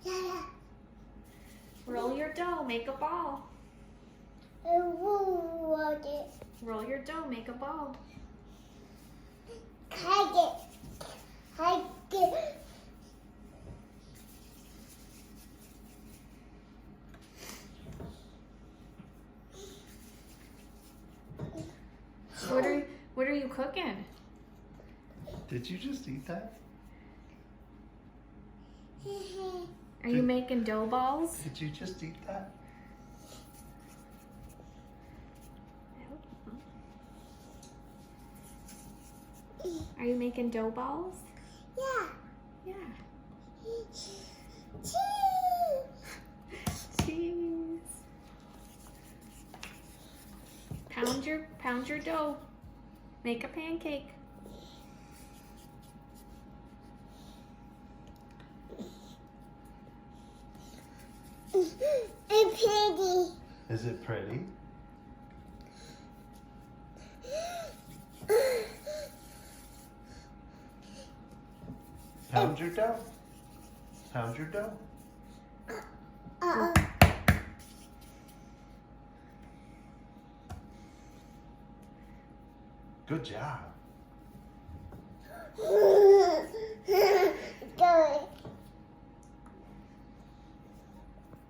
Yeah. Roll your dough, make a ball. Roll your dough, make a ball. Hide it. What are you cooking? Did you just eat that? Are you making dough balls? Did you just eat that? Are you making dough balls? Yeah. Yeah. Cheese. Cheese. Pound your dough. Make a pancake. It's pretty. Is it pretty? Pound your dough. Pound your dough. Good job. Good.